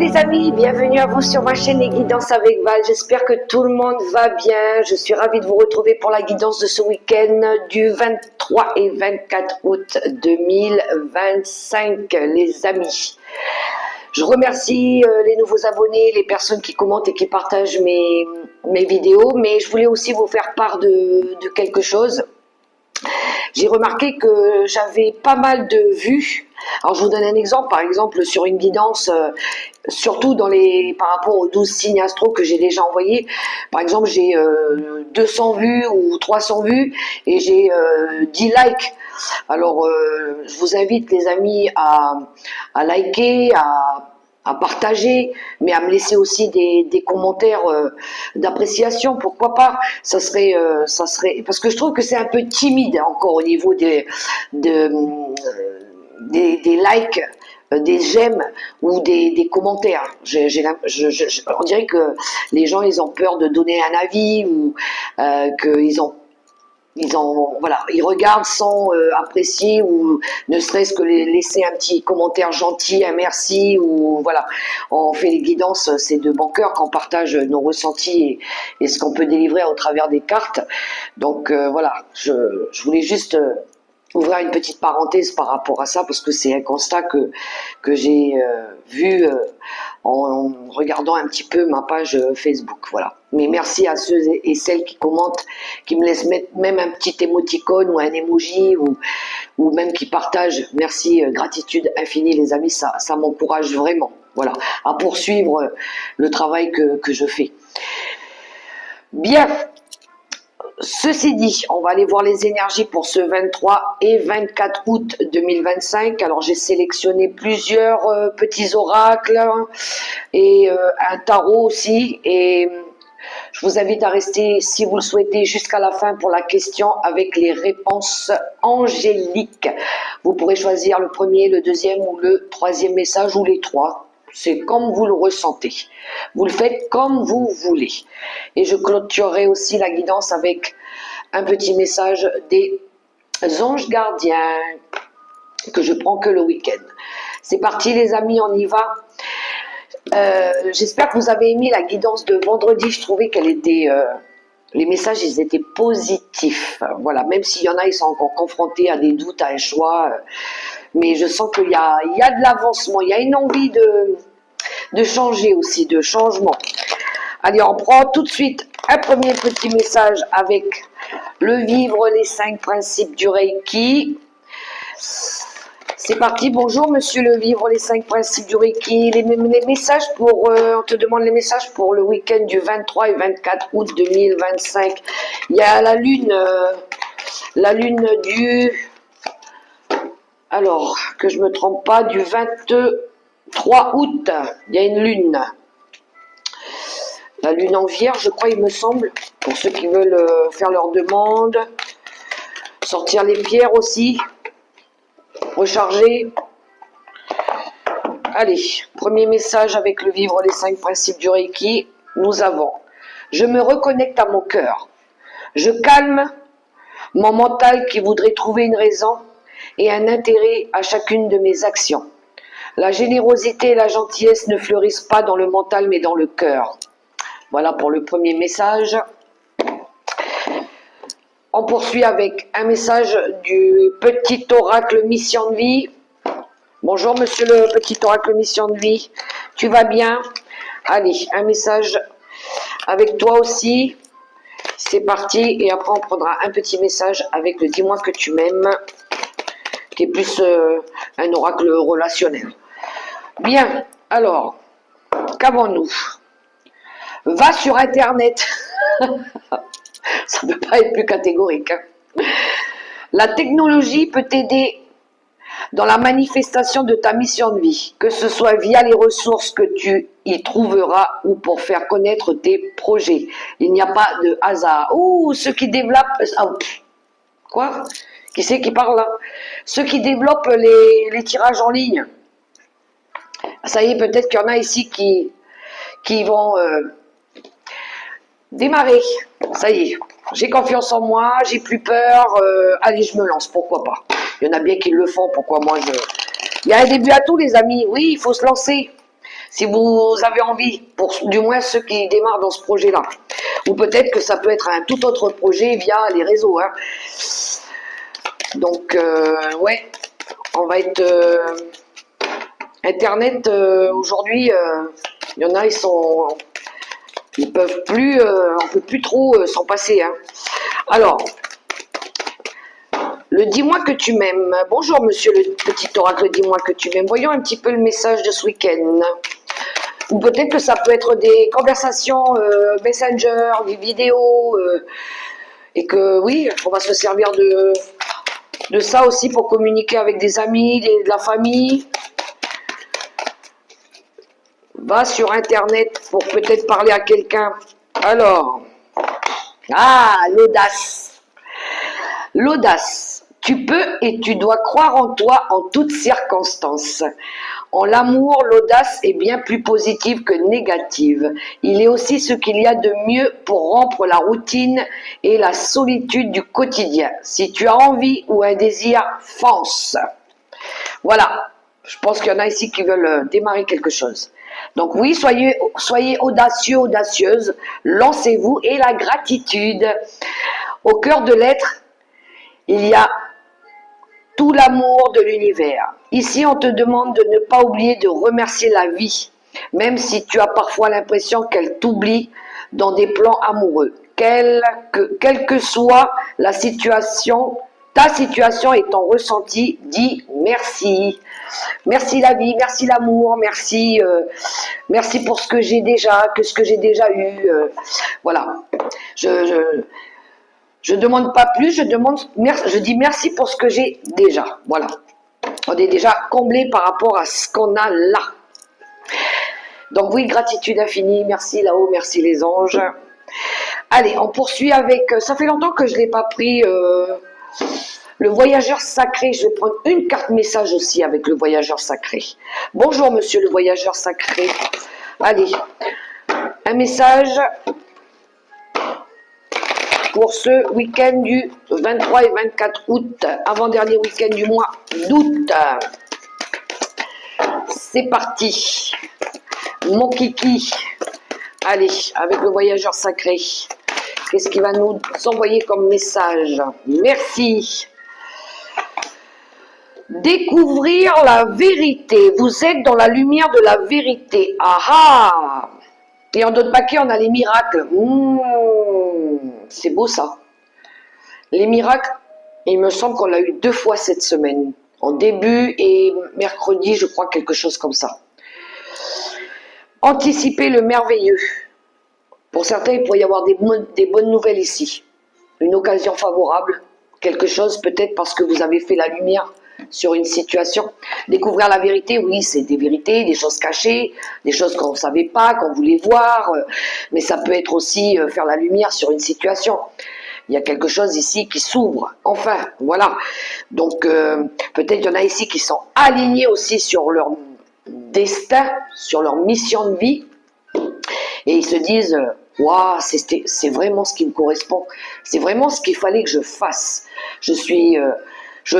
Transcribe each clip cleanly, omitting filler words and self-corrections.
les amis, bienvenue à vous sur ma chaîne Les Guidances avec Val. J'espère que tout le monde va bien. Je suis ravie de vous retrouver pour la guidance de ce week-end du 23 et 24 août 2025, les amis. Je remercie les nouveaux abonnés, les personnes qui commentent et qui partagent mes vidéos, mais je voulais aussi vous faire part de quelque chose. J'ai remarqué que j'avais pas mal de vues. Alors je vous donne un exemple, par exemple sur une guidance, surtout par rapport aux 12 signes astro que j'ai déjà envoyés. Par exemple, j'ai 200 vues ou 300 vues et j'ai 10 likes. Alors je vous invite les amis à liker, à partager, mais à me laisser aussi des commentaires d'appréciation, pourquoi pas. Ça serait parce que je trouve que c'est un peu timide encore au niveau des likes, des j'aime ou des commentaires. On dirait que les gens ils ont peur de donner un avis ou voilà, ils regardent sans apprécier ou ne serait-ce que laisser un petit commentaire gentil, un merci ou voilà. On fait les guidances, c'est de bon cœur qu'on partage nos ressentis et ce qu'on peut délivrer au travers des cartes. Donc voilà, je voulais juste ouvrir une petite parenthèse par rapport à ça parce que c'est un constat que j'ai vu en regardant un petit peu ma page Facebook, voilà. Mais merci à ceux et celles qui commentent, qui me laissent mettre même un petit émoticône ou un emoji ou même qui partagent. Merci, gratitude infinie les amis, ça m'encourage vraiment, voilà, à poursuivre le travail que je fais. Bien. Ceci dit, on va aller voir les énergies pour ce 23 et 24 août 2025. Alors j'ai sélectionné plusieurs petits oracles et un tarot aussi. Et je vous invite à rester, si vous le souhaitez, jusqu'à la fin pour la question avec les réponses angéliques. Vous pourrez choisir le premier, le deuxième ou le troisième message ou les trois. C'est comme vous le ressentez. Vous le faites comme vous voulez. Et je clôturerai aussi la guidance avec un petit message des anges gardiens que je prends que le week-end. C'est parti les amis, on y va. J'espère que vous avez aimé la guidance de vendredi. Je trouvais qu'elle était... les messages, ils étaient positifs. Voilà, même s'il y en a, ils sont encore confrontés à des doutes, à un choix. Mais je sens qu'il y a de l'avancement, il y a une envie de changer aussi, de changement. Allez, on prend tout de suite un premier petit message avec le vivre, les 5 principes du Reiki. C'est parti, bonjour monsieur le vivre, les 5 principes du Reiki. Les messages pour, on te demande les messages pour le week-end du 23 et 24 août 2025. Il y a la lune du... Alors, que je ne me trompe pas, du 23 août, il y a une lune. La lune en vierge, je crois, il me semble, pour ceux qui veulent faire leur demande. Sortir les pierres aussi. Recharger. Allez, premier message avec le vivre les 5 principes du Reiki. Nous avons, je me reconnecte à mon cœur. Je calme mon mental qui voudrait trouver une raison et un intérêt à chacune de mes actions. La générosité et la gentillesse ne fleurissent pas dans le mental mais dans le cœur. Voilà pour le premier message. On poursuit avec un message du petit oracle mission de vie. Bonjour monsieur le petit oracle mission de vie. Tu vas bien? Allez, un message avec toi aussi. C'est parti. Et après on prendra un petit message avec le dis-moi que tu m'aimes, qui est plus un oracle relationnel. Bien, alors, qu'avons-nous? Va sur Internet. Ça ne peut pas être plus catégorique. Hein. La technologie peut t'aider dans la manifestation de ta mission de vie, que ce soit via les ressources que tu y trouveras ou pour faire connaître tes projets. Il n'y a pas de hasard. Ouh, ceux qui développent... Quoi? Qui c'est qui parle là? Ceux qui développent les tirages en ligne. Ça y est, peut-être qu'il y en a ici qui vont démarrer. Ça y est, j'ai confiance en moi, j'ai plus peur. Allez, je me lance, pourquoi pas. Il y en a bien qui le font, pourquoi moi je... Il y a un début à tout, les amis. Oui, il faut se lancer. si vous avez envie, pour du moins ceux qui démarrent dans ce projet-là. Ou peut-être que ça peut être un tout autre projet via les réseaux. Hein. Donc, ouais, on va être... Internet, aujourd'hui, il y en a, ils peuvent plus, on peut plus trop s'en passer. Hein. Alors, le dis-moi que tu m'aimes. Bonjour, monsieur le petit oracle, dis-moi que tu m'aimes. Voyons un petit peu le message de ce week-end. Ou peut-être que ça peut être des conversations Messenger, des vidéos, et que oui, on va se servir de ça aussi pour communiquer avec des amis, de la famille. Va sur Internet pour peut-être parler à quelqu'un. Alors, l'audace. L'audace. Tu peux et tu dois croire en toi en toutes circonstances. En l'amour, l'audace est bien plus positive que négative. Il est aussi ce qu'il y a de mieux pour rompre la routine et la solitude du quotidien. Si tu as envie ou un désir, fonce. Voilà, je pense qu'il y en a ici qui veulent démarrer quelque chose. Donc oui, soyez audacieux, audacieuse, lancez-vous et la gratitude. Au cœur de l'être, il y a tout l'amour de l'univers. Ici, on te demande de ne pas oublier de remercier la vie, même si tu as parfois l'impression qu'elle t'oublie dans des plans amoureux. Quelle que soit la situation, ta situation et ton ressenti, dis merci. Merci la vie, merci l'amour, merci, merci pour ce que j'ai déjà, ce que j'ai déjà eu. Voilà. Je demande pas plus, je dis merci pour ce que j'ai déjà. Voilà. On est déjà comblé par rapport à ce qu'on a là. Donc oui, gratitude infinie, merci là-haut, merci les anges. Allez, on poursuit avec, ça fait longtemps que je ne l'ai pas pris, le voyageur sacré. Je vais prendre une carte message aussi avec le voyageur sacré. Bonjour monsieur le voyageur sacré. Allez, un message pour ce week-end du 23 et 24 août, avant-dernier week-end du mois d'août. C'est parti. Mon kiki. Allez, avec le voyageur sacré. Qu'est-ce qu'il va nous envoyer comme message? Merci. Découvrir la vérité. Vous êtes dans la lumière de la vérité. Ah ah. Et en d'autres paquets, on a les miracles. C'est beau ça. Les miracles, il me semble qu'on l'a eu 2 fois cette semaine. En début et mercredi, je crois, quelque chose comme ça. Anticiper le merveilleux. Pour certains, il pourrait y avoir des bonnes nouvelles ici. Une occasion favorable. Quelque chose peut-être parce que vous avez fait la lumière sur une situation. Découvrir la vérité, oui, c'est des vérités, des choses cachées, des choses qu'on ne savait pas, qu'on voulait voir, mais ça peut être aussi faire la lumière sur une situation. Il y a quelque chose ici qui s'ouvre, enfin, voilà. Donc, peut-être il y en a ici qui sont alignés aussi sur leur destin, sur leur mission de vie, et ils se disent, waouh, c'est vraiment ce qui me correspond, c'est vraiment ce qu'il fallait que je fasse. Je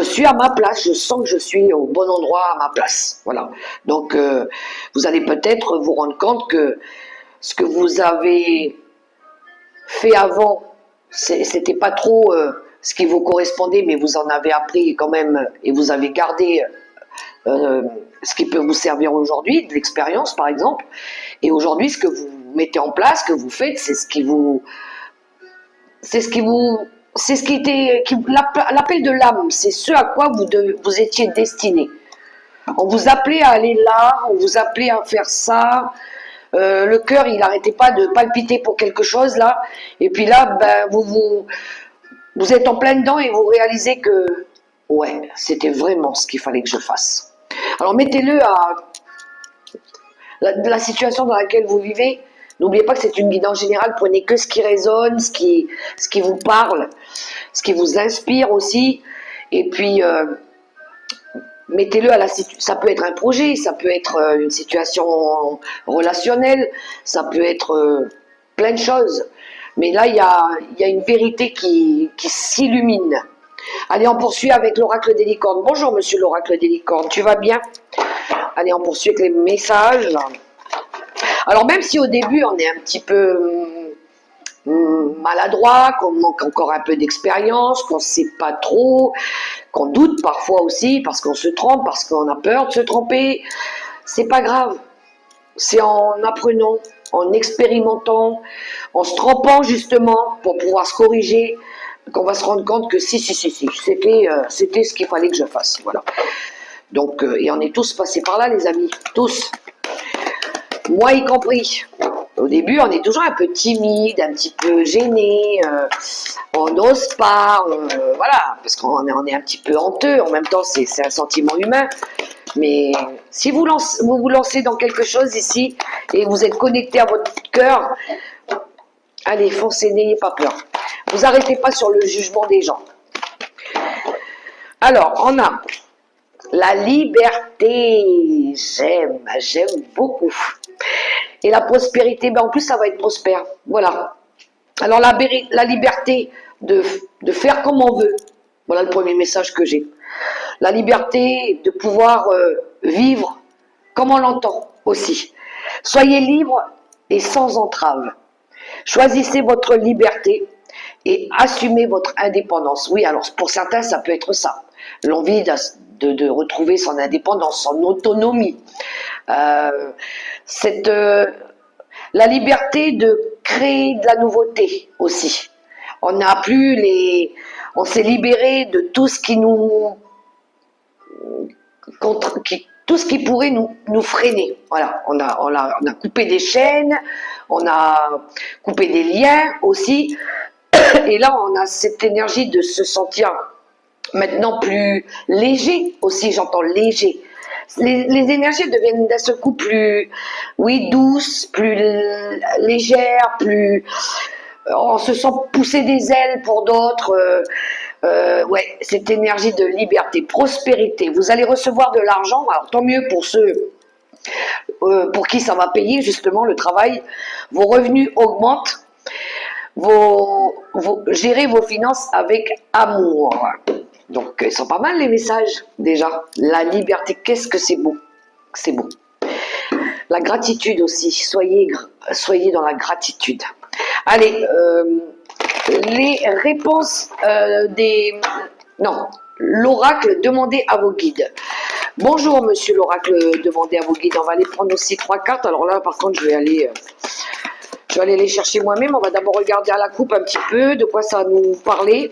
suis à ma place, je sens que je suis au bon endroit, à ma place. Voilà. Donc, vous allez peut-être vous rendre compte que ce que vous avez fait avant, c'était pas trop ce qui vous correspondait, mais vous en avez appris quand même et vous avez gardé ce qui peut vous servir aujourd'hui, de l'expérience par exemple. Et aujourd'hui, ce que vous mettez en place, ce que vous faites, c'est ce qui était l'appel de l'âme, c'est ce à quoi vous étiez destiné. On vous appelait à aller là, on vous appelait à faire ça. Le cœur, il n'arrêtait pas de palpiter pour quelque chose là. Et puis là, ben, vous êtes en plein dedans et vous réalisez que ouais, c'était vraiment ce qu'il fallait que je fasse. Alors mettez-le à la situation dans laquelle vous vivez. N'oubliez pas que c'est une guidance générale, prenez que ce qui résonne, ce qui vous parle, ce qui vous inspire aussi, et puis mettez-le à la situation. Ça peut être un projet, ça peut être une situation relationnelle, ça peut être plein de choses, mais là il y a une vérité qui s'illumine. Allez, on poursuit avec l'oracle des licornes. Bonjour monsieur l'oracle des licornes, tu vas bien? Allez, on poursuit avec les messages. Alors même si au début on est un petit peu maladroit, qu'on manque encore un peu d'expérience, qu'on ne sait pas trop, qu'on doute parfois aussi parce qu'on se trompe, parce qu'on a peur de se tromper, c'est pas grave. C'est en apprenant, en expérimentant, en se trompant justement pour pouvoir se corriger, qu'on va se rendre compte que si, c'était ce qu'il fallait que je fasse. Voilà. Donc, et on est tous passés par là, les amis, tous. Moi y compris. Au début, on est toujours un peu timide, un petit peu gêné, on n'ose pas, voilà, parce qu'on est un petit peu honteux. En même temps, c'est un sentiment humain. Mais si vous vous lancez dans quelque chose ici et vous êtes connecté à votre cœur, allez, foncez, n'ayez pas peur. Vous n'arrêtez pas sur le jugement des gens. Alors, on a la liberté. J'aime beaucoup. Et la prospérité, ben en plus, ça va être prospère. Voilà. Alors, la liberté de faire comme on veut. Voilà le premier message que j'ai. La liberté de pouvoir vivre comme on l'entend aussi. Soyez libre et sans entrave. Choisissez votre liberté et assumez votre indépendance. Oui, alors pour certains, ça peut être ça. L'envie de retrouver son indépendance, son autonomie. La liberté de créer de la nouveauté aussi. On s'est libéré de tout ce qui tout ce qui pourrait nous freiner. Voilà, on a coupé des chaînes, on a coupé des liens aussi, et là on a cette énergie de se sentir maintenant plus léger aussi, j'entends léger. Les énergies deviennent d'un seul coup plus, oui, douces, plus légères, plus... On se sent pousser des ailes pour d'autres. Ouais, cette énergie de liberté, prospérité. Vous allez recevoir de l'argent, alors tant mieux pour ceux pour qui ça va payer justement le travail. Vos revenus augmentent. Gérez vos finances avec amour. Donc, ils sont pas mal les messages déjà. La liberté, qu'est-ce que c'est beau. C'est beau. La gratitude aussi. Soyez dans la gratitude. Allez, les réponses Non, l'oracle, demandez à vos guides. Bonjour, monsieur l'oracle, demandez à vos guides. On va aller prendre aussi 3 cartes. Alors là, par contre, je vais aller les chercher moi-même. On va d'abord regarder à la coupe un petit peu de quoi ça va nous parler.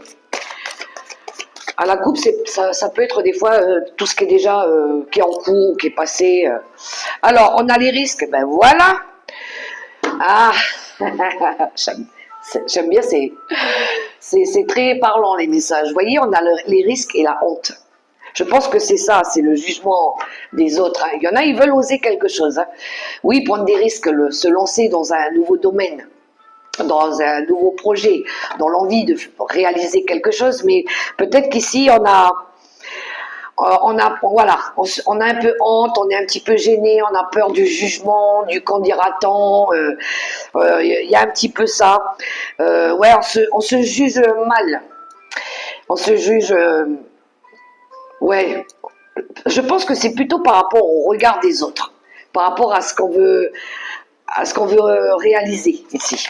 À la coupe, ça peut être des fois tout ce qui est déjà qui est en cours, qui est passé. Alors, on a les risques. Ben voilà. Ah, j'aime bien, c'est très parlant les messages. Vous voyez, on a les risques et la honte. Je pense que c'est ça, c'est le jugement des autres. Il y en a, ils veulent oser quelque chose. Oui, prendre des risques, se lancer dans un nouveau domaine, dans un nouveau projet, dans l'envie de réaliser quelque chose. Mais peut-être qu'ici, on a un peu honte, on est un petit peu gêné, on a peur du jugement, du qu'en dira-t-on. Il y a un petit peu ça. Ouais, on se juge mal. On se juge. Ouais. Je pense que c'est plutôt par rapport au regard des autres, par rapport à ce qu'on veut, réaliser ici.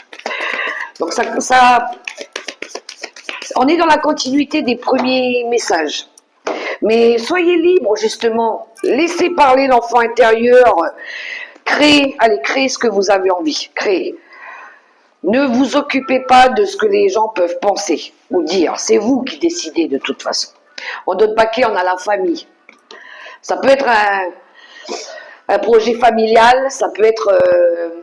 Donc on est dans la continuité des premiers messages. Mais soyez libre justement, laissez parler l'enfant intérieur, créez ce que vous avez envie, créez. Ne vous occupez pas de ce que les gens peuvent penser ou dire, c'est vous qui décidez de toute façon. En d'autres paquets, on a la famille. Ça peut être un projet familial, ça peut être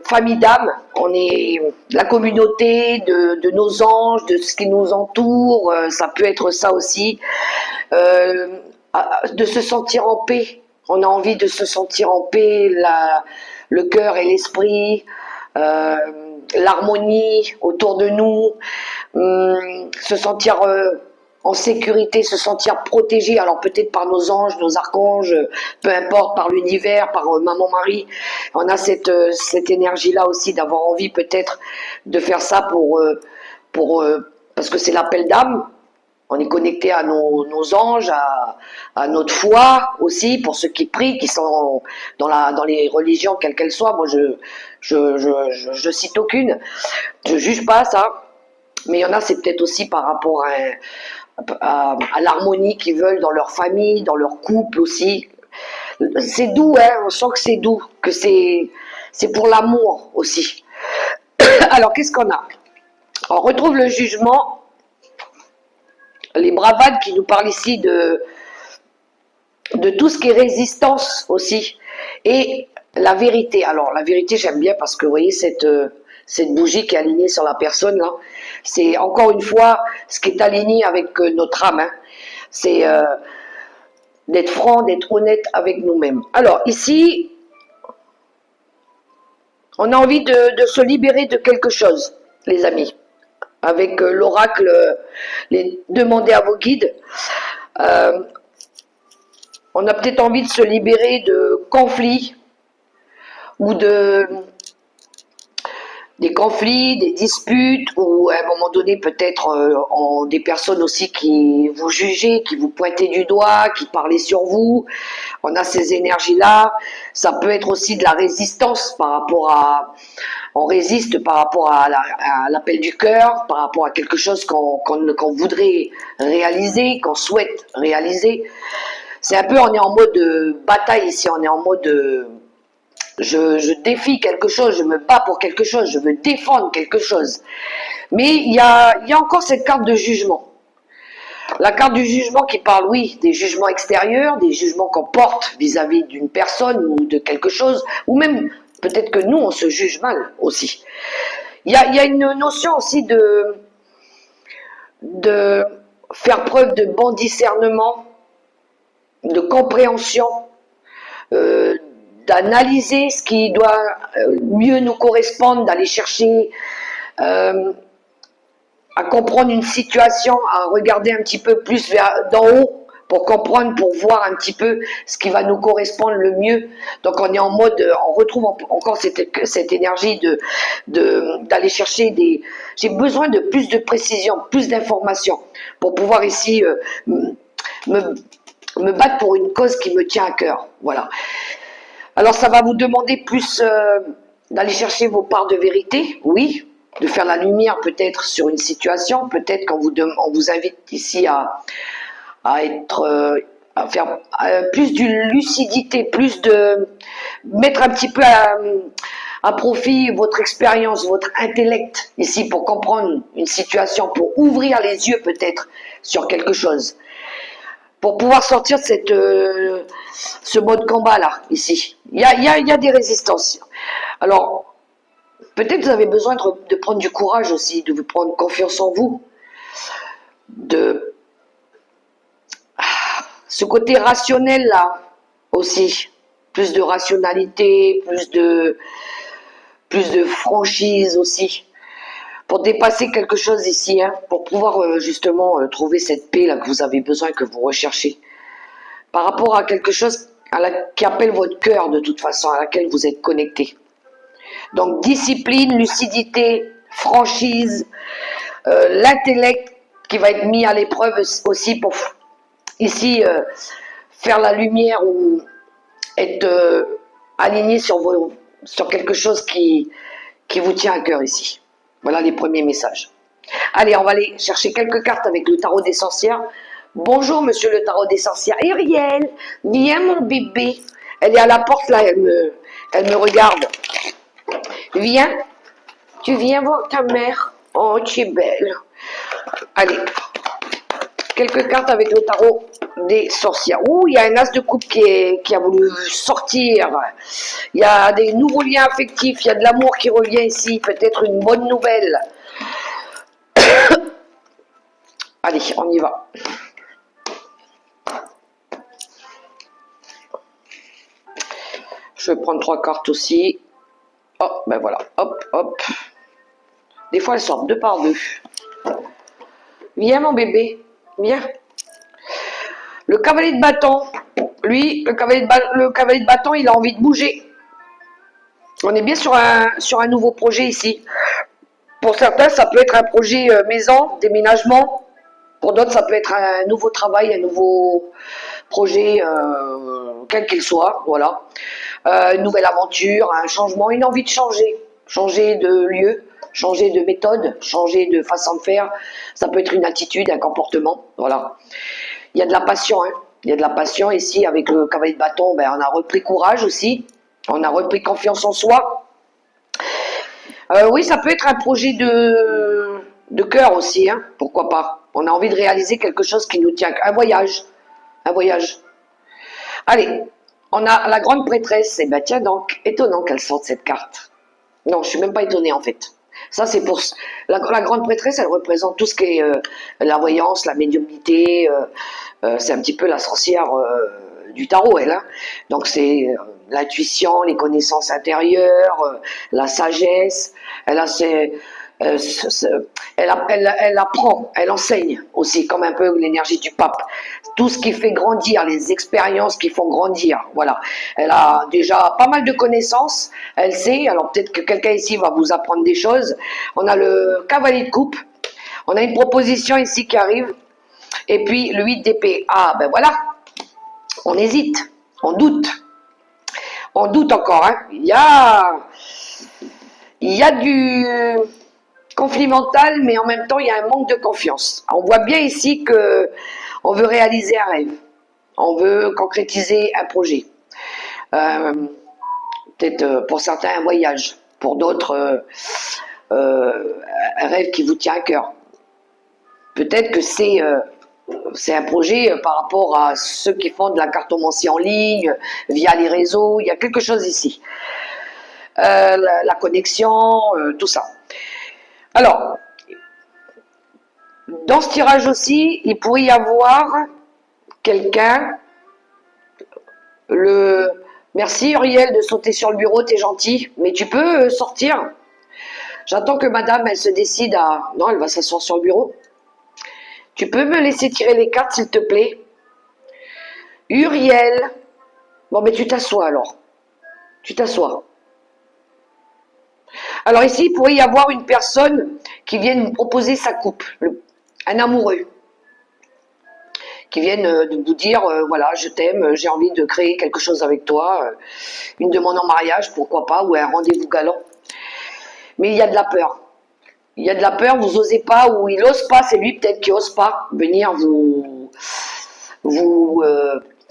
famille d'âme, on est la communauté de nos anges, de ce qui nous entoure, ça peut être ça aussi, de se sentir en paix, on a envie de se sentir en paix, le cœur et l'esprit, l'harmonie autour de nous, se sentir en sécurité, se sentir protégé, alors peut-être par nos anges, nos archanges, peu importe, par l'univers, par Maman Marie. On a cette énergie-là aussi d'avoir envie peut-être de faire ça parce que c'est l'appel d'âme. On est connecté à nos anges, à notre foi aussi, pour ceux qui prient, qui sont dans les religions, quelles qu'elles soient. Moi, je cite aucune. Je juge pas ça. Mais il y en a, c'est peut-être aussi par rapport à l'harmonie qu'ils veulent dans leur famille, dans leur couple aussi. C'est doux, hein, on sent que c'est doux, que c'est pour l'amour aussi. Alors, qu'est-ce qu'on a? On retrouve le jugement, les bravades qui nous parlent ici de tout ce qui est résistance aussi, et la vérité. Alors, la vérité, j'aime bien parce que, vous voyez, cette bougie qui est alignée sur la personne, là, c'est encore une fois ce qui est aligné avec notre âme. Hein. C'est d'être franc, d'être honnête avec nous-mêmes. Alors, ici, on a envie de se libérer de quelque chose, les amis. Avec l'oracle, demandez à vos guides. On a peut-être envie de se libérer de conflits ou des conflits, des disputes, ou à un moment donné peut-être des personnes aussi qui vous jugeaient, qui vous pointaient du doigt, qui parlaient sur vous. On a ces énergies-là. Ça peut être aussi de la résistance par rapport à... On résiste par rapport à l'appel du cœur, par rapport à quelque chose qu'on voudrait réaliser, qu'on souhaite réaliser. C'est un peu, on est en mode bataille ici, on est en mode... Je défie quelque chose, je me bats pour quelque chose, je veux défendre quelque chose. Mais il y a encore cette carte de jugement. La carte du jugement qui parle, oui, des jugements extérieurs, des jugements qu'on porte vis-à-vis d'une personne ou de quelque chose, ou même peut-être que nous, on se juge mal aussi. Il y a une notion aussi de faire preuve de bon discernement, de compréhension, d'analyser ce qui doit mieux nous correspondre, d'aller chercher à comprendre une situation, à regarder un petit peu plus d'en haut pour comprendre, pour voir un petit peu ce qui va nous correspondre le mieux. Donc on est en mode, on retrouve encore cette énergie d'aller chercher j'ai besoin de plus de précision, plus d'informations pour pouvoir ici me battre pour une cause qui me tient à cœur. Voilà. Alors ça va vous demander plus d'aller chercher vos parts de vérité, oui, de faire la lumière peut-être sur une situation, peut-être qu'on vous invite ici à faire plus de lucidité, plus de mettre un petit peu à profit votre expérience, votre intellect ici pour comprendre une situation, pour ouvrir les yeux peut-être sur quelque chose, pour pouvoir sortir de ce mode combat là ici. Il y a des résistances. Alors peut-être vous avez besoin de prendre du courage aussi, de vous prendre confiance en vous, de ce côté rationnel là aussi, plus de rationalité, plus de franchise aussi, pour dépasser quelque chose ici, hein, pour pouvoir justement trouver cette paix là que vous avez besoin, que vous recherchez, par rapport à quelque chose qui appelle votre cœur de toute façon, à laquelle vous êtes connecté. Donc discipline, lucidité, franchise, l'intellect qui va être mis à l'épreuve aussi pour ici faire la lumière ou être aligné sur quelque chose qui vous tient à cœur ici. Voilà les premiers messages. Allez, on va aller chercher quelques cartes avec le tarot des sorcières. Bonjour monsieur le tarot des sorcières. Uriel, viens mon bébé. Elle est à la porte là, elle me regarde. Viens, tu viens voir ta mère. Oh, tu es belle. Allez, quelques cartes avec le tarot des sorcières. Ouh, il y a un as de coupe qui a voulu sortir. Il y a des nouveaux liens affectifs, il y a de l'amour qui revient ici, peut-être une bonne nouvelle. Allez, on y va. Je vais prendre 3 cartes aussi. Oh, ben voilà, hop, hop. Des fois, elles sortent 2 par 2. Viens, mon bébé, viens. Le cavalier de bâton, lui, le cavalier de bâton, il a envie de bouger. On est bien sur un nouveau projet ici. Pour certains, ça peut être un projet maison, déménagement. Pour d'autres, ça peut être un nouveau travail, un nouveau projet, quel qu'il soit, voilà. Une nouvelle aventure, un changement, une envie de changer. Changer de lieu, changer de méthode, changer de façon de faire. Ça peut être une attitude, un comportement, voilà. Il y a de la passion, hein. Il y a de la passion ici avec le cavalier de bâton, ben, on a repris courage aussi, on a repris confiance en soi. Oui, ça peut être un projet de cœur aussi, hein, pourquoi pas. On a envie de réaliser quelque chose qui nous tient, un voyage, un voyage. Allez, on a la grande prêtresse, et ben tiens donc, étonnant qu'elle sorte cette carte. Non, je suis même pas étonnée en fait. Ça, c'est pour la grande prêtresse, elle représente tout ce qui est la voyance, la médiumnité. C'est un petit peu la sorcière du tarot, elle. Hein. Donc c'est l'intuition, les connaissances intérieures, la sagesse. Elle a ses, elle apprend, elle enseigne aussi, comme un peu l'énergie du pape. Tout ce qui fait grandir, les expériences qui font grandir, voilà. Elle a déjà pas mal de connaissances, elle sait, alors peut-être que quelqu'un ici va vous apprendre des choses. On a le cavalier de coupe, on a une proposition ici qui arrive, et puis le 8 d'épée. Ah, ben voilà, on hésite, on doute encore, hein. Il y a du conflit mental, mais en même temps, il y a un manque de confiance. On voit bien ici que on veut réaliser un rêve, on veut concrétiser un projet. Peut-être pour certains un voyage, pour d'autres un rêve qui vous tient à cœur. Peut-être que c'est un projet par rapport à ceux qui font de la cartomancie en ligne, via les réseaux, il y a quelque chose ici. La connexion, tout ça. Alors, dans ce tirage aussi, il pourrait y avoir quelqu'un, merci Uriel de sauter sur le bureau, t'es gentil, mais tu peux sortir. J'attends que madame, elle se décide à... Non, elle va s'asseoir sur le bureau. Tu peux me laisser tirer les cartes, s'il te plaît? Uriel. Bon, mais tu t'assois alors. Tu t'assois. Alors ici, il pourrait y avoir une personne qui vienne vous proposer sa coupe, un amoureux, qui vienne de vous dire, voilà, je t'aime, j'ai envie de créer quelque chose avec toi, une demande en mariage, pourquoi pas, ou un rendez-vous galant. Mais il y a de la peur. Il y a de la peur, vous osez pas, ou il ose pas, c'est lui peut-être qui ose pas venir vous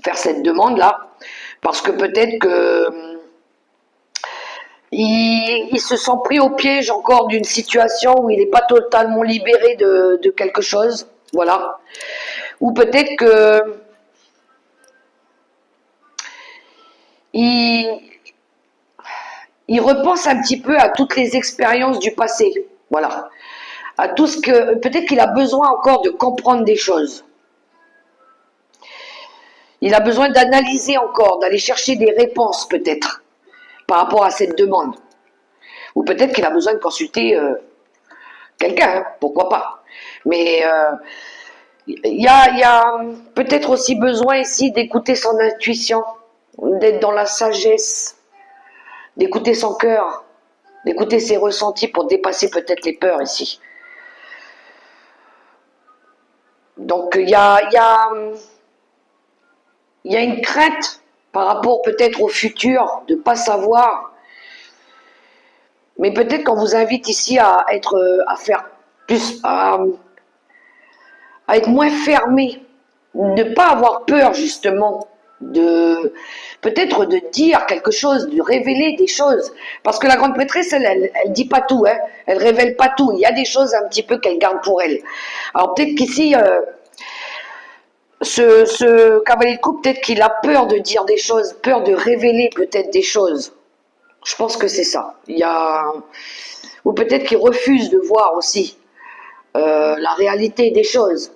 faire cette demande-là, parce que peut-être que il se sent pris au piège encore d'une situation où il n'est pas totalement libéré de quelque chose, voilà. Ou peut-être que il repense un petit peu à toutes les expériences du passé, voilà. À tout ce que peut-être qu'il a besoin encore de comprendre des choses. Il a besoin d'analyser encore, d'aller chercher des réponses peut-être par rapport à cette demande. Ou peut-être qu'il a besoin de consulter quelqu'un, hein, pourquoi pas. Mais il y a peut-être aussi besoin ici d'écouter son intuition, d'être dans la sagesse, d'écouter son cœur, d'écouter ses ressentis pour dépasser peut-être les peurs ici. Donc il y a une crainte par rapport peut-être au futur, de ne pas savoir. Mais peut-être qu'on vous invite ici à faire plus, à être moins fermé, ne pas avoir peur justement peut-être de dire quelque chose, de révéler des choses, parce que la grande prêtresse, elle dit pas tout, hein, elle révèle pas tout, il y a des choses un petit peu qu'elle garde pour elle. Alors peut-être qu'ici, ce cavalier de coupe, peut-être qu'il a peur de dire des choses, peur de révéler peut-être des choses. Je pense que c'est ça. Ou peut-être qu'il refuse de voir aussi la réalité des choses.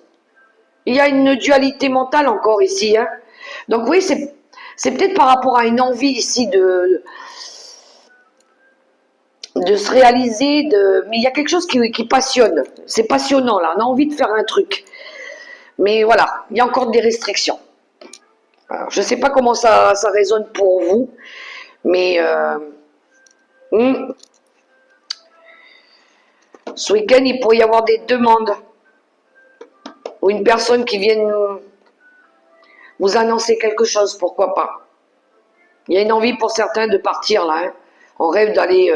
Il y a une dualité mentale encore ici, hein. Donc oui, c'est peut-être par rapport à une envie ici de se réaliser, mais il y a quelque chose qui passionne. C'est passionnant là, on a envie de faire un truc. Mais voilà, il y a encore des restrictions. Alors, je ne sais pas comment ça résonne pour vous, mais ce week-end, il pourrait y avoir des demandes. ou une personne qui vienne vous annoncer quelque chose, pourquoi pas. Il y a une envie pour certains de partir là, hein. On rêve d'aller,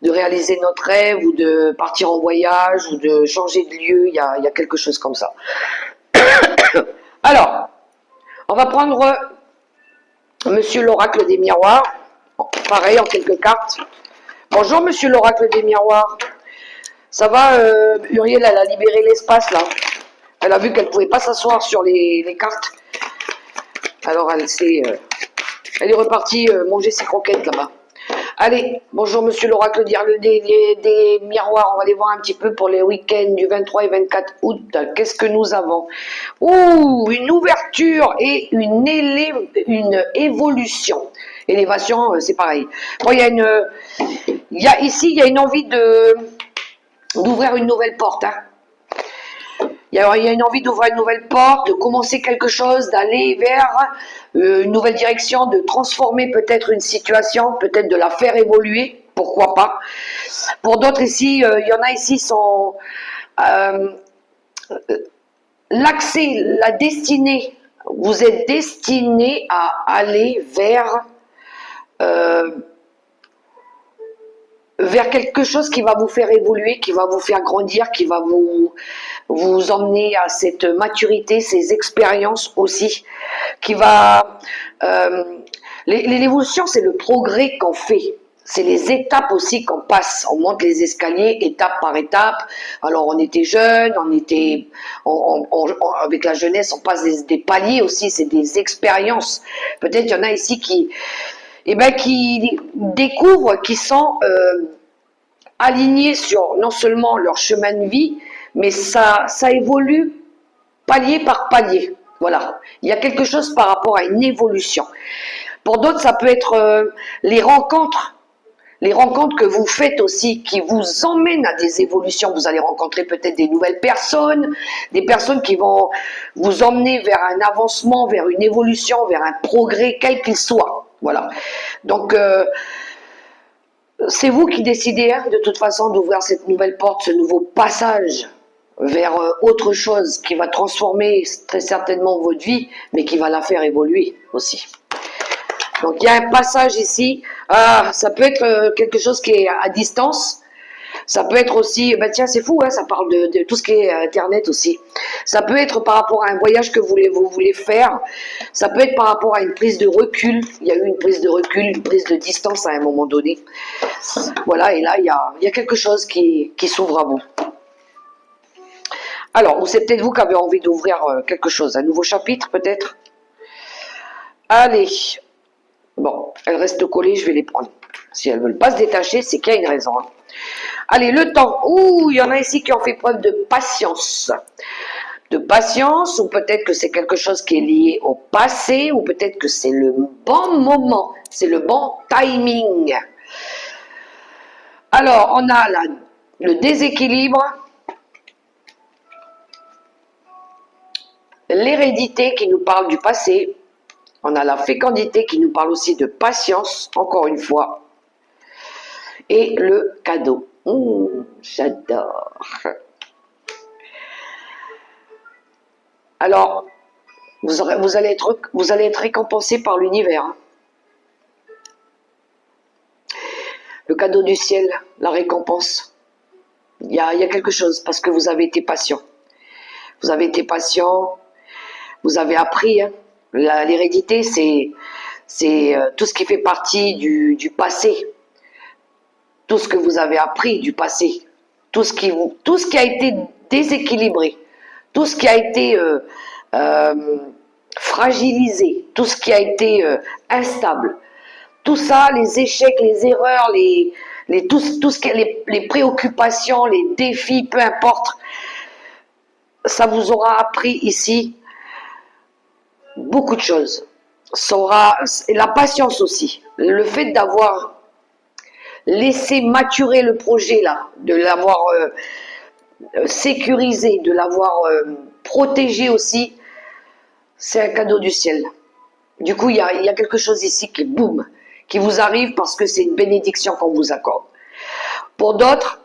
de réaliser notre rêve, ou de partir en voyage, ou de changer de lieu, il y a quelque chose comme ça. Alors, on va prendre Monsieur l'oracle des miroirs, pareil en quelques cartes. Bonjour Monsieur l'oracle des miroirs. Ça va, Uriel, elle a libéré l'espace là. Elle a vu qu'elle ne pouvait pas s'asseoir sur les cartes. Alors elle est repartie manger ses croquettes là-bas. Allez, bonjour Monsieur l'oracle des miroirs. On va aller voir un petit peu pour les week-ends du 23 et 24 août. Qu'est-ce que nous avons? Ouh, une ouverture et une évolution. Élévation, c'est pareil. Bon, ici, il y a une envie d'ouvrir une nouvelle porte. Hein. Il y a une envie d'ouvrir une nouvelle porte, de commencer quelque chose, d'aller vers une nouvelle direction, de transformer peut-être une situation, peut-être de la faire évoluer, pourquoi pas. Pour d'autres ici, il y en a ici sont l'accès, la destinée. Vous êtes destiné à aller vers quelque chose qui va vous faire évoluer, qui va vous faire grandir, qui va vous emmener à cette maturité, ces expériences aussi, qui va... l'évolution, c'est le progrès qu'on fait. C'est les étapes aussi qu'on passe. On monte les escaliers étape par étape. Alors on était jeunes, avec la jeunesse, on passe des paliers aussi, c'est des expériences. Peut-être il y en a ici qui découvrent, qui sont alignés sur non seulement leur chemin de vie, mais ça évolue palier par palier. Voilà, il y a quelque chose par rapport à une évolution. Pour d'autres, ça peut être les rencontres que vous faites aussi, qui vous emmènent à des évolutions. Vous allez rencontrer peut-être des nouvelles personnes, des personnes qui vont vous emmener vers un avancement, vers une évolution, vers un progrès, quel qu'il soit. Voilà. Donc, c'est vous qui décidez, hein, de toute façon, d'ouvrir cette nouvelle porte, ce nouveau passage vers autre chose qui va transformer très certainement votre vie, mais qui va la faire évoluer aussi. Donc, il y a un passage ici. Ça peut être quelque chose qui est à distance. Ça peut être aussi, tiens, c'est fou, hein, ça parle de tout ce qui est Internet aussi. Ça peut être par rapport à un voyage que vous voulez faire. Ça peut être par rapport à une prise de recul. Il y a eu une prise de recul, une prise de distance à un moment donné. Voilà, et là, il y a quelque chose qui s'ouvre à vous. Alors, ou c'est peut-être vous qui avez envie d'ouvrir quelque chose, un nouveau chapitre peut-être. Allez. Bon, elles restent collées, je vais les prendre. Si elles ne veulent pas se détacher, c'est qu'il y a une raison. Hein. Allez, le temps. Ouh, il y en a ici qui ont fait preuve de patience. De patience, ou peut-être que c'est quelque chose qui est lié au passé, ou peut-être que c'est le bon moment, c'est le bon timing. Alors, on a le déséquilibre, l'hérédité qui nous parle du passé, on a la fécondité qui nous parle aussi de patience, encore une fois, et le cadeau. J'adore. Alors, vous allez être récompensé par l'univers. Le cadeau du ciel, la récompense. Il y a quelque chose, parce que vous avez été patient. Vous avez été patient, vous avez appris. Hein. L'hérédité, c'est tout ce qui fait partie du passé. Tout ce que vous avez appris du passé. Tout ce qui a été déséquilibré. Tout ce qui a été fragilisé. Tout ce qui a été instable. Tout ça, les échecs, les erreurs, tout ce qui est les préoccupations, les défis, peu importe, ça vous aura appris ici beaucoup de choses. La patience aussi. Le fait d'avoir laissé maturer le projet là, de l'avoir sécurisé, de l'avoir protégé aussi, c'est un cadeau du ciel. Du coup, il y a quelque chose ici qui boum, qui vous arrive parce que c'est une bénédiction qu'on vous accorde. Pour d'autres,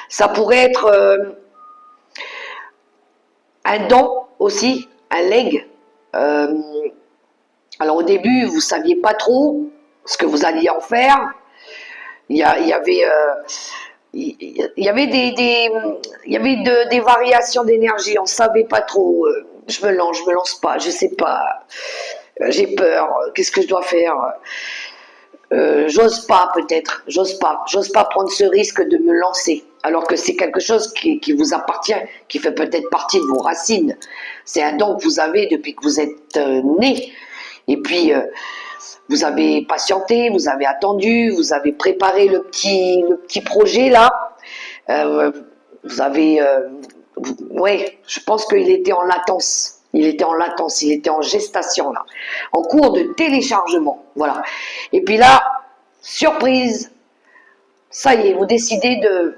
ça pourrait être un don aussi, un leg. Alors au début, vous ne saviez pas trop ce que vous alliez en faire. Il y avait des variations d'énergie, on ne savait pas trop. Je me lance pas, je sais pas. J'ai peur, qu'est-ce que je dois faire? J'ose pas peut-être, j'ose pas prendre ce risque de me lancer, alors que c'est quelque chose qui vous appartient, qui fait peut-être partie de vos racines. C'est un don que vous avez depuis que vous êtes né. Et puis, vous avez patienté, vous avez attendu, vous avez préparé le petit projet là. Vous avez, ouais, je pense qu'il était en latence. Il était en latence, il était en gestation là, en cours de téléchargement, voilà. Et puis là, surprise, ça y est, vous décidez de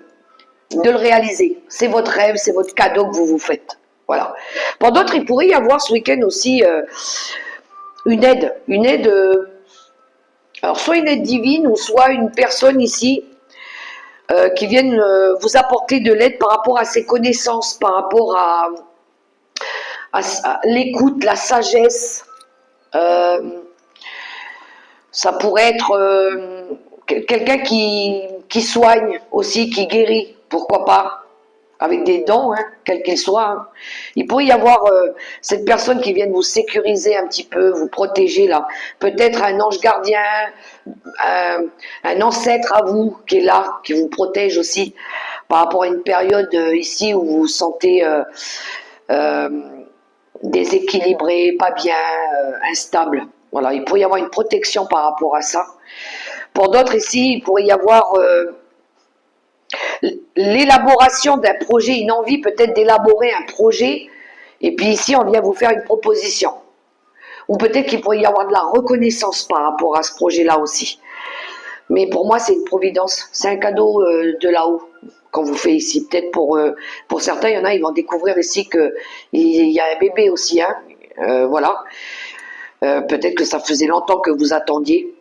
le réaliser. C'est votre rêve, c'est votre cadeau que vous vous faites, voilà. Pour d'autres, il pourrait y avoir ce week-end aussi une aide, alors soit une aide divine ou soit une personne ici qui vienne vous apporter de l'aide par rapport à ses connaissances, par rapport à l'écoute, la sagesse. Ça pourrait être quelqu'un qui soigne aussi, qui guérit, pourquoi pas, avec des dons, hein, quels qu'ils soient. Hein. Il pourrait y avoir cette personne qui vienne vous sécuriser un petit peu, vous protéger là. Peut-être un ange gardien, un ancêtre à vous qui est là, qui vous protège aussi par rapport à une période ici où vous vous sentez déséquilibré, pas bien, instable. Voilà, il pourrait y avoir une protection par rapport à ça. Pour d'autres ici, il pourrait y avoir l'élaboration d'un projet, une envie peut-être d'élaborer un projet, et puis ici on vient vous faire une proposition. Ou peut-être qu'il pourrait y avoir de la reconnaissance par rapport à ce projet-là aussi. Mais pour moi, c'est une providence, c'est un cadeau de là-haut qu'on vous fait ici. Peut-être pour certains, il y en a, ils vont découvrir ici qu'il y a un bébé aussi, hein. Voilà. Peut-être que ça faisait longtemps que vous attendiez.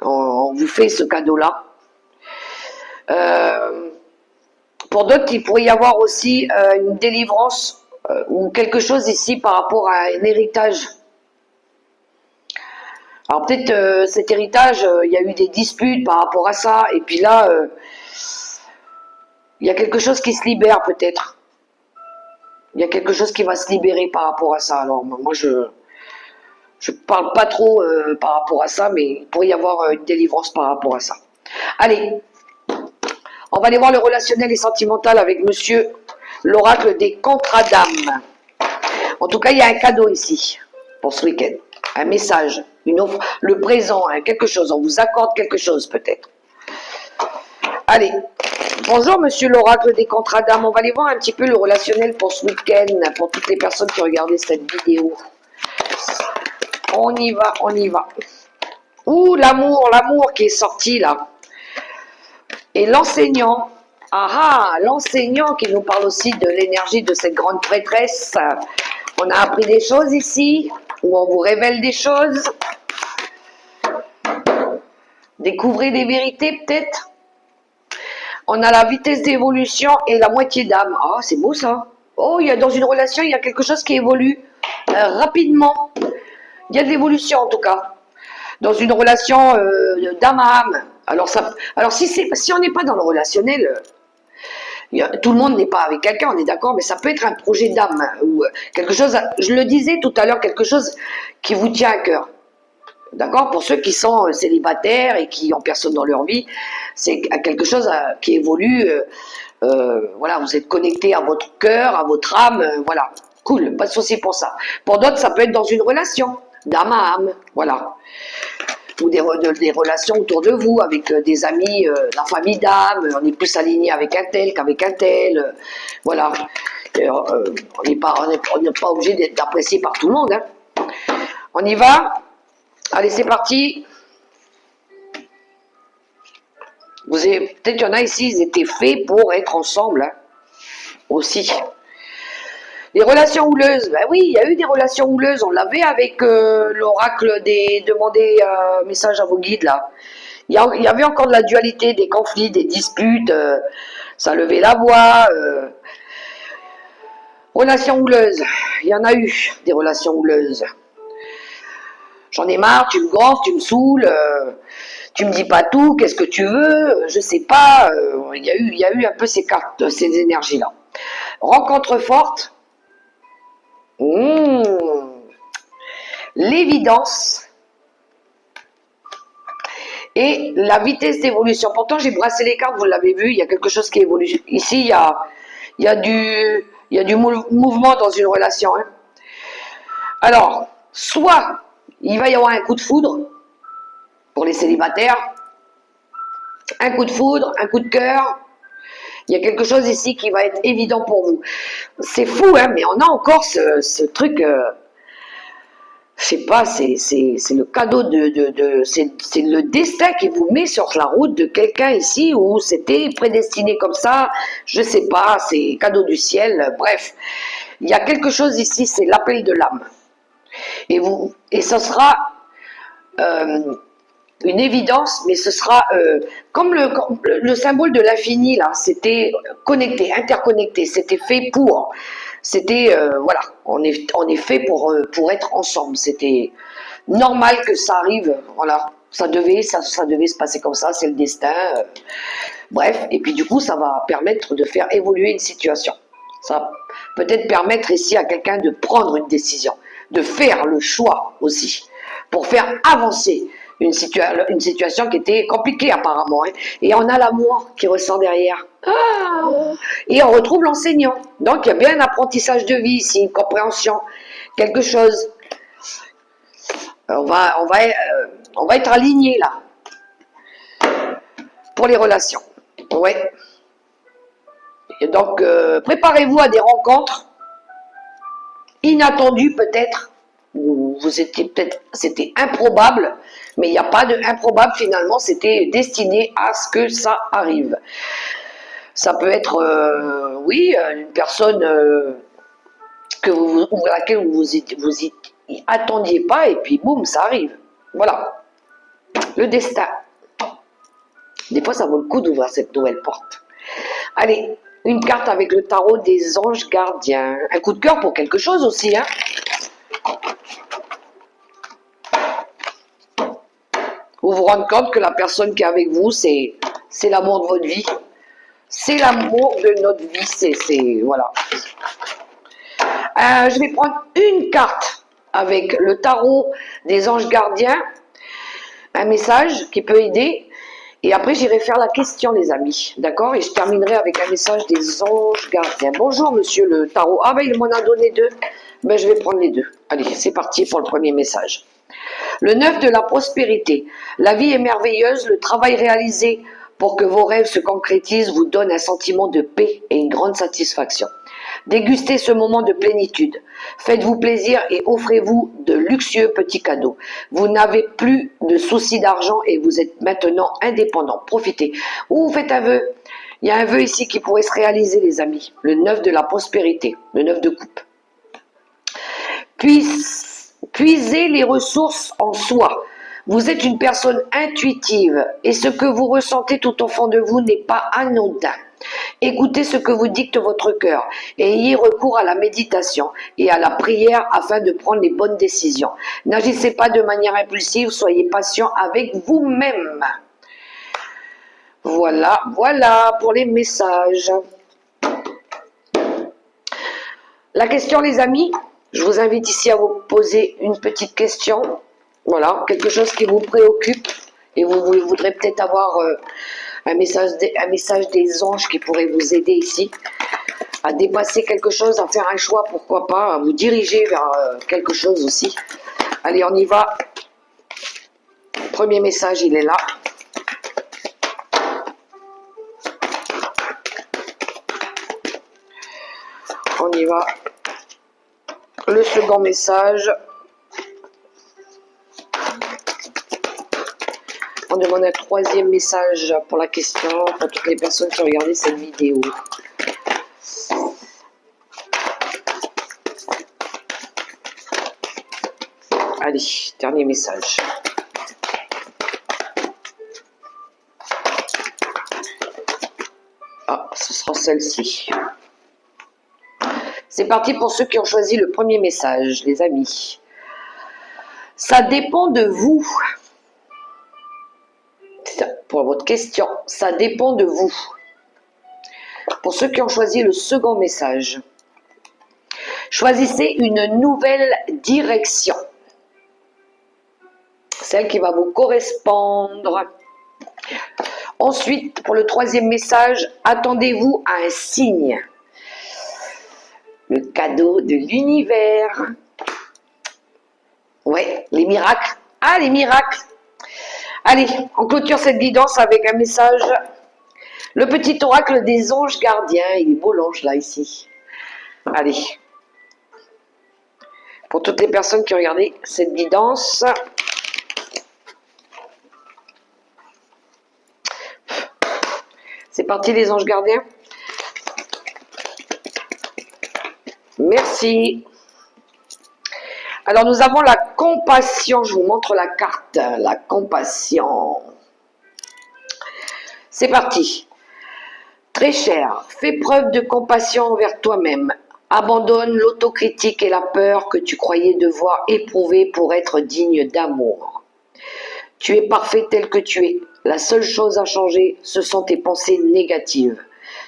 On vous fait ce cadeau-là. Pour d'autres, il pourrait y avoir aussi une délivrance ou quelque chose ici par rapport à un héritage. Alors peut-être cet héritage, il y a eu des disputes par rapport à ça, et puis là, il y a quelque chose qui se libère peut-être. Il y a quelque chose qui va se libérer par rapport à ça. Alors moi, je parle pas trop par rapport à ça, mais il pourrait y avoir une délivrance par rapport à ça. Allez, on va aller voir le relationnel et sentimental avec monsieur l'oracle des contrats d'âme. En tout cas, il y a un cadeau ici pour ce week-end. Un message, une offre, le présent, hein, quelque chose. On vous accorde quelque chose peut-être. Allez, bonjour monsieur l'oracle des contrats d'âme. On va aller voir un petit peu le relationnel pour ce week-end, pour toutes les personnes qui ont regardé cette vidéo. On y va, on y va. Ouh, l'amour qui est sorti là. Et l'enseignant, l'enseignant qui nous parle aussi de l'énergie de cette grande prêtresse. On a appris des choses ici, où on vous révèle des choses. Découvrez des vérités peut-être. On a la vitesse d'évolution et la moitié d'âme. Ah, c'est beau ça. Oh, dans une relation, il y a quelque chose qui évolue rapidement. Il y a de l'évolution en tout cas. Dans une relation d'âme à âme. Alors si on n'est pas dans le relationnel, tout le monde n'est pas avec quelqu'un, on est d'accord, mais ça peut être un projet d'âme ou quelque chose. Je le disais tout à l'heure, quelque chose qui vous tient à cœur. D'accord? Pour ceux qui sont célibataires et qui ont personne dans leur vie, c'est quelque chose qui évolue. Voilà, vous êtes connecté à votre cœur, à votre âme. Voilà, cool, pas de souci pour ça. Pour d'autres, ça peut être dans une relation d'âme à âme. Voilà. Ou des relations autour de vous, avec des amis, la famille d'âme, on est plus aligné avec un tel qu'avec un tel, voilà. On n'est pas obligé d'être apprécié par tout le monde. Hein. On y va. Allez, c'est parti. Peut-être qu'il y en a ici, ils étaient faits pour être ensemble, hein, aussi. Les relations houleuses, ben oui, il y a eu des relations houleuses, on l'avait avec l'oracle des demandez message à vos guides là. Il y avait encore de la dualité, des conflits, des disputes, ça levait la voix. Relations houleuses. Il y en a eu, des relations houleuses. J'en ai marre, tu me gonfles, tu me saoules, tu me dis pas tout, qu'est-ce que tu veux, je sais pas. Il y a eu un peu ces cartes, ces énergies-là. Rencontre forte. Mmh. L'évidence. Et la vitesse d'évolution. Pourtant, j'ai brassé les cartes, vous l'avez vu, il y a quelque chose qui évolue. Ici, il y a du mouvement dans une relation. Hein. Alors, soit il va y avoir un coup de foudre pour les célibataires, un coup de foudre, un coup de cœur. Il y a quelque chose ici qui va être évident pour vous. C'est fou, hein, mais on a encore ce truc... je sais pas, c'est le cadeau c'est le destin qui vous met sur la route de quelqu'un ici où c'était prédestiné comme ça, je sais pas, c'est cadeau du ciel, bref. Il y a quelque chose ici, c'est l'appel de l'âme. Et ce sera une évidence, mais ce sera comme le symbole de l'infini là, c'était connecté, interconnecté, c'était fait pour. C'était, voilà, on est fait pour être ensemble. C'était normal que ça arrive, voilà. Ça devait se passer comme ça, c'est le destin. Bref, et puis du coup, ça va permettre de faire évoluer une situation. Ça va peut-être permettre ici à quelqu'un de prendre une décision, de faire le choix aussi, pour faire avancer une situation qui était compliquée apparemment. Hein. Et on a l'amour qui ressort derrière. Ah, et on retrouve l'enseignant. Donc il y a bien un apprentissage de vie ici, une compréhension, quelque chose. On va être aligné là pour les relations. Ouais. Et donc préparez-vous à des rencontres inattendues peut-être. Vous étiez peut-être, c'était improbable, mais il n'y a pas de improbable finalement. C'était destiné à ce que ça arrive. Ça peut être, oui, une personne à laquelle vous y attendiez pas, et puis boum, ça arrive. Voilà. Le destin. Des fois, ça vaut le coup d'ouvrir cette nouvelle porte. Allez, une carte avec le tarot des anges gardiens. Un coup de cœur pour quelque chose aussi, hein. Vous vous rendez compte que la personne qui est avec vous, c'est l'amour de votre vie. C'est l'amour de notre vie, c'est voilà. Je vais prendre une carte avec le tarot des anges gardiens, un message qui peut aider, et après j'irai faire la question les amis, d'accord? Et je terminerai avec un message des anges gardiens. Bonjour monsieur le tarot. Ah ben il m'en a donné deux, ben je vais prendre les deux. Allez, c'est parti pour le premier message. Le 9 de la prospérité. La vie est merveilleuse, le travail réalisé pour que vos rêves se concrétisent vous donne un sentiment de paix et une grande satisfaction. Dégustez ce moment de plénitude. Faites-vous plaisir et offrez-vous de luxueux petits cadeaux. Vous n'avez plus de soucis d'argent et vous êtes maintenant indépendant. Profitez. Ou faites un vœu. Il y a un vœu ici qui pourrait se réaliser les amis. Le 9 de la prospérité. Le 9 de coupe. Puisez les ressources en soi. Vous êtes une personne intuitive et ce que vous ressentez tout au fond de vous n'est pas anodin. Écoutez ce que vous dicte votre cœur et ayez recours à la méditation et à la prière afin de prendre les bonnes décisions. N'agissez pas de manière impulsive, soyez patient avec vous-même. Voilà, voilà pour les messages. La question les amis, je vous invite ici à vous poser une petite question. Voilà, quelque chose qui vous préoccupe et vous voudrez peut-être avoir un message des anges qui pourrait vous aider ici à dépasser quelque chose, à faire un choix, pourquoi pas, à vous diriger vers quelque chose aussi. Allez, on y va. Premier message, il est là. On y va. Le second message. On demande un troisième message pour la question, pour toutes les personnes qui ont regardé cette vidéo. Allez, dernier message. Ah, ce sera celle-ci. C'est parti pour ceux qui ont choisi le premier message, les amis. Ça dépend de vous. Pour votre question, ça dépend de vous. Pour ceux qui ont choisi le second message, choisissez une nouvelle direction. Celle qui va vous correspondre. Ensuite, pour le troisième message, attendez-vous à un signe. Le cadeau de l'univers. Ouais, les miracles. Ah, les miracles. Allez, on clôture cette guidance avec un message. Le petit oracle des anges gardiens. Il est beau l'ange là, ici. Allez. Pour toutes les personnes qui ont regardé cette guidance. C'est parti les anges gardiens. Merci. Alors nous avons la compassion. Je vous montre la carte. La compassion. C'est parti. Très cher, fais preuve de compassion envers toi-même. Abandonne l'autocritique et la peur que tu croyais devoir éprouver pour être digne d'amour. Tu es parfait tel que tu es. La seule chose à changer, ce sont tes pensées négatives.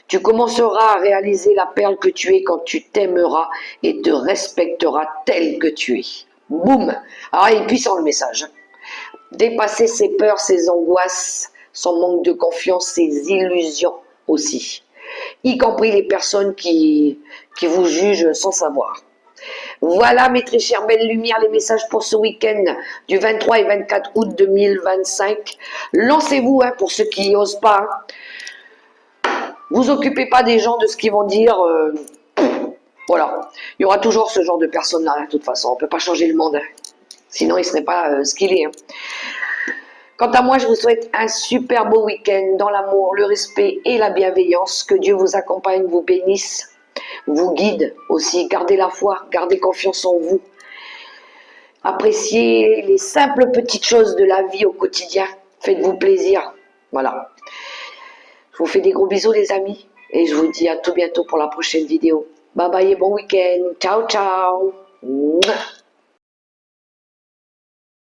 Tu commenceras à réaliser la perle que tu es quand tu t'aimeras et te respecteras tel que tu es. Boum! Alors il est puissant le message. Dépasser ses peurs, ses angoisses, son manque de confiance, ses illusions aussi. Y compris les personnes qui vous jugent sans savoir. Voilà mes très chères belles lumières, les messages pour ce week-end du 23 et 24 août 2025. Lancez-vous pour ceux qui n'osent pas. Vous occupez pas des gens de ce qu'ils vont dire. Voilà. Il y aura toujours ce genre de personnes-là, de toute façon. On ne peut pas changer le monde. Sinon, il ne serait pas ce qu'il est. Quant à moi, je vous souhaite un super beau week-end dans l'amour, le respect et la bienveillance. Que Dieu vous accompagne, vous bénisse, vous guide aussi. Gardez la foi, gardez confiance en vous. Appréciez les simples petites choses de la vie au quotidien. Faites-vous plaisir. Voilà. Je vous fais des gros bisous les amis. Et je vous dis à tout bientôt pour la prochaine vidéo. Bye bye et bon week-end. Ciao, ciao.